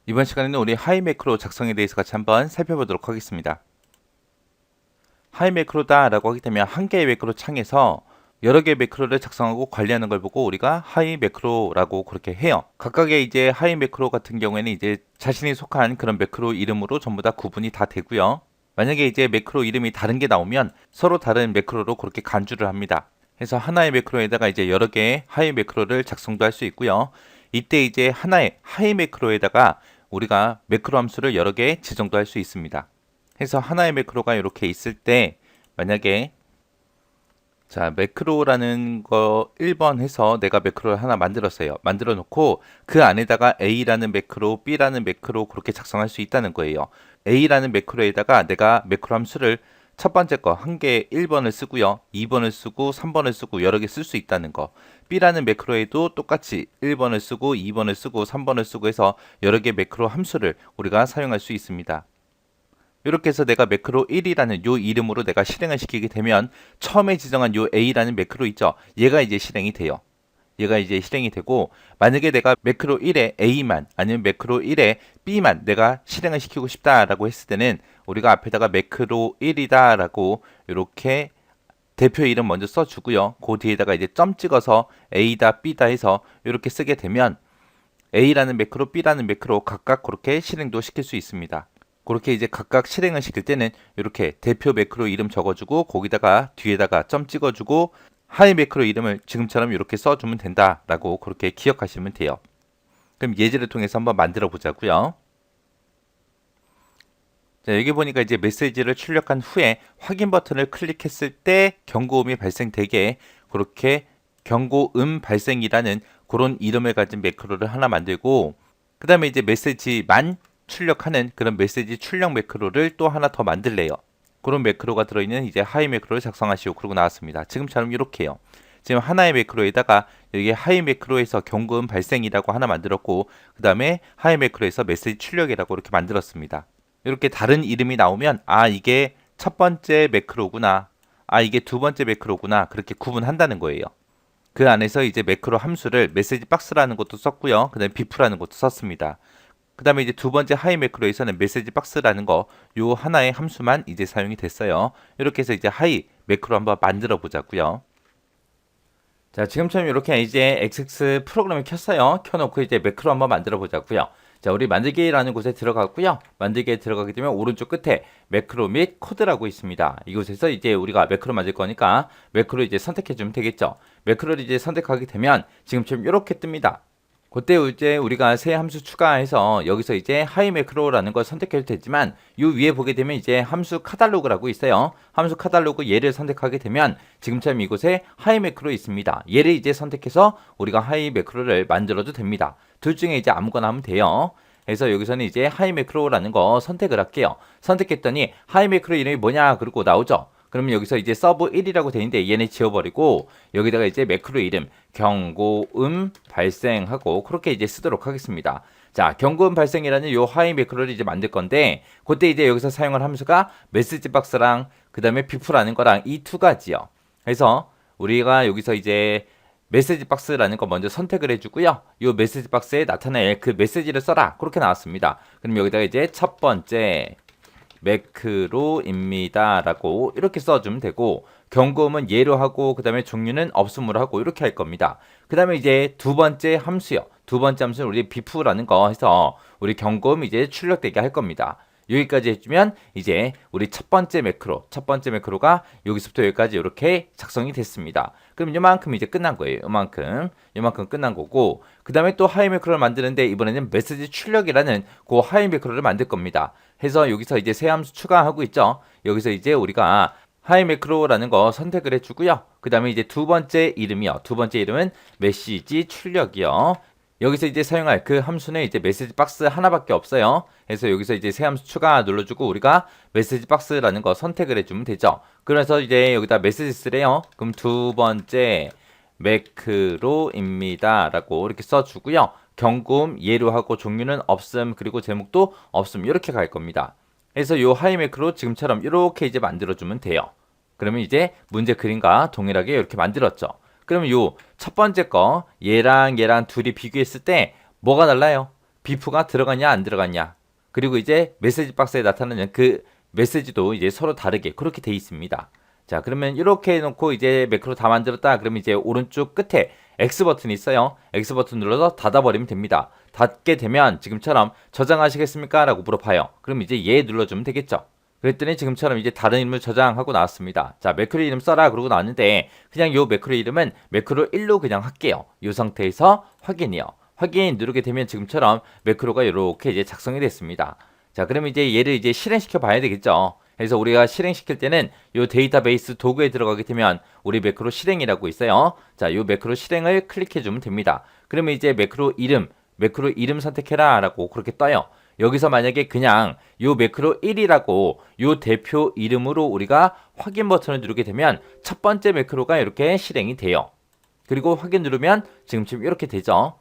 이번 시간에는 우리 하이 매크로 작성에 대해서 같이 한번 살펴보도록 하겠습니다. 하이 매크로다 라고 하게 되면 한 개의 매크로 창에서 여러 개의 매크로를 작성하고 관리하는 걸 보고 우리가 하이 매크로라고 그렇게 해요. 각각의 이제 하이 매크로 같은 경우에는 이제 자신이 속한 그런 매크로 이름으로 전부 다 구분이 다 되고요. 만약에 이제 매크로 이름이 다른 게 나오면 서로 다른 매크로로 그렇게 간주를 합니다. 그래서 하나의 매크로에다가 이제 여러 개의 하이 매크로를 작성도 할 수 있고요. 이때 이제 하나의 하이 매크로에다가 우리가 매크로 함수를 여러 개 지정도 할 수 있습니다. 그래서 하나의 매크로가 이렇게 있을 때 만약에 자 매크로라는 거 1번 해서 내가 매크로를 하나 만들었어요. 만들어 놓고 그 안에다가 A라는 매크로, B라는 매크로 그렇게 작성할 수 있다는 거예요. A라는 매크로에다가 내가 매크로 함수를 첫 번째 거 한 개 1번을 쓰고요. 2번을 쓰고 3번을 쓰고 여러 개 쓸 수 있다는 거. B라는 매크로에도 똑같이 1번을 쓰고 2번을 쓰고 3번을 쓰고 해서 여러 개 매크로 함수를 우리가 사용할 수 있습니다. 이렇게 해서 내가 매크로 1이라는 요 이름으로 내가 실행을 시키게 되면 처음에 지정한 요 A라는 매크로 있죠. 얘가 이제 실행이 돼요. 얘가 이제 실행이 되고 만약에 내가 매크로 1에 A만 아니면 매크로 1에 B만 내가 실행을 시키고 싶다라고 했을 때는 우리가 앞에다가 매크로 1이다 라고 이렇게 대표 이름 먼저 써주고요. 그 뒤에다가 이제 점 찍어서 A다 B다 해서 이렇게 쓰게 되면 A라는 매크로 B라는 매크로 각각 그렇게 실행도 시킬 수 있습니다. 그렇게 이제 각각 실행을 시킬 때는 이렇게 대표 매크로 이름 적어주고 거기다가 뒤에다가 점 찍어주고 하이 매크로 이름을 지금처럼 이렇게 써주면 된다라고 그렇게 기억하시면 돼요. 그럼 예제를 통해서 한번 만들어 보자고요. 자, 여기 보니까 이제 메시지를 출력한 후에 확인 버튼을 클릭했을 때 경고음이 발생되게 그렇게 경고음 발생이라는 그런 이름을 가진 매크로를 하나 만들고 그 다음에 이제 메시지만 출력하는 그런 메시지 출력 매크로를 또 하나 더 만들래요. 그런 매크로가 들어있는 이제 하이 매크로를 작성하시오. 그러고 나왔습니다. 지금처럼 이렇게요. 지금 하나의 매크로에다가 여기 하이 매크로에서 경고음 발생이라고 하나 만들었고 그 다음에 하이 매크로에서 메시지 출력이라고 이렇게 만들었습니다. 이렇게 다른 이름이 나오면 아 이게 첫 번째 매크로구나. 아 이게 두 번째 매크로구나. 그렇게 구분한다는 거예요. 그 안에서 이제 매크로 함수를 메시지 박스라는 것도 썼고요. 그 다음에 bif라는 것도 썼습니다. 그 다음에 이제 두 번째 하이 매크로에서는 메시지 박스라는 거 요 하나의 함수만 이제 사용이 됐어요. 이렇게 해서 이제 하이 매크로 한번 만들어 보자고요. 자, 지금처럼 이렇게 이제 XX 프로그램을 켰어요. 켜놓고 이제 매크로 한번 만들어 보자고요. 자, 우리 만들기라는 곳에 들어갔고요. 만들기에 들어가게 되면 오른쪽 끝에 매크로 및 코드라고 있습니다. 이곳에서 이제 우리가 매크로 만들 거니까 매크로 이제 선택해 주면 되겠죠. 매크로를 이제 선택하게 되면 지금처럼 이렇게 뜹니다. 그때 이제 우리가 새 함수 추가해서 여기서 이제 하이 매크로라는 걸 선택해도 되지만 이 위에 보게 되면 이제 함수 카탈로그라고 있어요. 함수 카탈로그 얘를 선택하게 되면 지금처럼 이곳에 하이 매크로 있습니다. 얘를 이제 선택해서 우리가 하이 매크로를 만들어도 됩니다. 둘 중에 이제 아무거나 하면 돼요. 그래서 여기서는 이제 하이 매크로라는 거 선택을 할게요. 선택했더니 하이 매크로 이름이 뭐냐 그러고 나오죠. 그러면 여기서 이제 서브 1이라고 되어 있는데 얘네 지워버리고 여기다가 이제 매크로 이름 경고음 발생하고 그렇게 이제 쓰도록 하겠습니다. 자, 경고음 발생이라는 요 하이 매크로를 이제 만들 건데 그때 이제 여기서 사용할 함수가 메시지 박스랑 그 다음에 bif라는 거랑 이 두 가지요. 그래서 우리가 여기서 이제 메시지 박스라는 거 먼저 선택을 해주고요. 이 메시지 박스에 나타낼 그 메시지를 써라. 그렇게 나왔습니다. 그럼 여기다가 이제 첫 번째 매크로입니다 라고 이렇게 써주면 되고 경고음은 예로 하고 그 다음에 종류는 없음으로 하고 이렇게 할 겁니다. 그 다음에 이제 두 번째 함수요. 두 번째 함수는 우리 bif라는 거 해서 우리 경고음 이제 출력되게 할 겁니다. 여기까지 해주면 이제 우리 첫 번째 매크로가 여기서부터 여기까지 이렇게 작성이 됐습니다. 그럼 이만큼 이제 끝난 거예요. 이만큼 끝난 거고 그 다음에 또 하이 매크로를 만드는데 이번에는 메시지 출력이라는 그 하이 매크로를 만들 겁니다. 해서 여기서 이제 새 함수 추가하고 있죠. 여기서 이제 우리가 하이 매크로라는 거 선택을 해주고요. 그 다음에 이제 두 번째 이름이요. 두 번째 이름은 메시지 출력이요. 여기서 이제 사용할 그 함수는 이제 메시지 박스 하나밖에 없어요. 그래서 여기서 이제 새 함수 추가 눌러주고 우리가 메시지 박스라는 거 선택을 해주면 되죠. 그래서 이제 여기다 메시지 쓰래요. 그럼 두 번째 매크로입니다 라고 이렇게 써주고요. 경고음 예로 하고 종류는 없음 그리고 제목도 없음 이렇게 갈 겁니다. 그래서 요 하이 매크로 지금처럼 이렇게 이제 만들어주면 돼요. 그러면 이제 문제 그림과 동일하게 이렇게 만들었죠. 그러면 요 첫 번째 거 얘랑 둘이 비교했을 때 뭐가 달라요? 비프가 들어갔냐 안 들어갔냐, 그리고 이제 메시지 박스에 나타나는 그 메시지도 이제 서로 다르게 그렇게 돼 있습니다. 자, 그러면 이렇게 해놓고 이제 매크로 다 만들었다. 그러면 이제 오른쪽 끝에 X 버튼이 있어요. X 버튼 눌러서 닫아버리면 됩니다. 닫게 되면 지금처럼 저장하시겠습니까? 라고 물어봐요. 그럼 이제 예 눌러주면 되겠죠. 그랬더니 지금처럼 이제 다른 이름을 저장하고 나왔습니다. 자, 매크로 이름 써라 그러고 나왔는데 그냥 요 매크로 이름은 매크로 1로 그냥 할게요. 이 상태에서 확인이요. 확인 누르게 되면 지금처럼 매크로가 이렇게 이제 작성이 됐습니다. 자, 그러면 이제 얘를 이제 실행시켜 봐야 되겠죠. 그래서 우리가 실행시킬 때는 이 데이터베이스 도구에 들어가게 되면 우리 매크로 실행이라고 있어요. 자, 이 매크로 실행을 클릭해 주면 됩니다. 그러면 이제 매크로 이름 선택해라 라고 그렇게 떠요. 여기서 만약에 그냥 요 매크로 1이라고 요 대표 이름으로 우리가 확인 버튼을 누르게 되면 첫 번째 매크로가 이렇게 실행이 돼요. 그리고 확인 누르면 지금쯤 이렇게 되죠.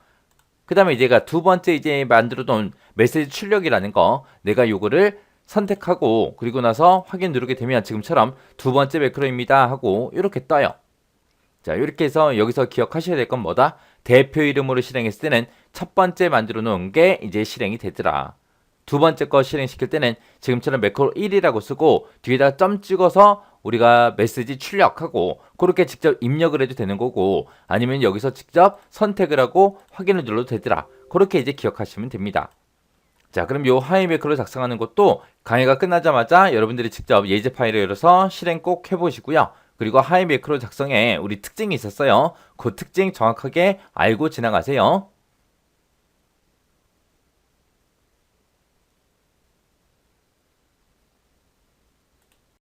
그 다음에 이제가 두 번째 이제 만들어 놓은 메시지 출력이라는 거, 내가 요거를 선택하고 그리고 나서 확인 누르게 되면 지금처럼 두 번째 매크로입니다 하고 이렇게 떠요. 자, 이렇게 해서 여기서 기억하셔야 될 건 뭐다? 대표 이름으로 실행했을 때는 첫 번째 만들어 놓은 게 이제 실행이 되더라. 두 번째 거 실행시킬 때는 지금처럼 매크로 1이라고 쓰고 뒤에다 점 찍어서 우리가 메시지 출력하고 그렇게 직접 입력을 해도 되는 거고, 아니면 여기서 직접 선택을 하고 확인을 눌러도 되더라. 그렇게 이제 기억하시면 됩니다. 자, 그럼 요 하이 매크로 작성하는 것도 강의가 끝나자마자 여러분들이 직접 예제 파일을 열어서 실행 꼭 해보시고요. 그리고 하이 매크로 작성에 우리 특징이 있었어요. 그 특징 정확하게 알고 지나가세요.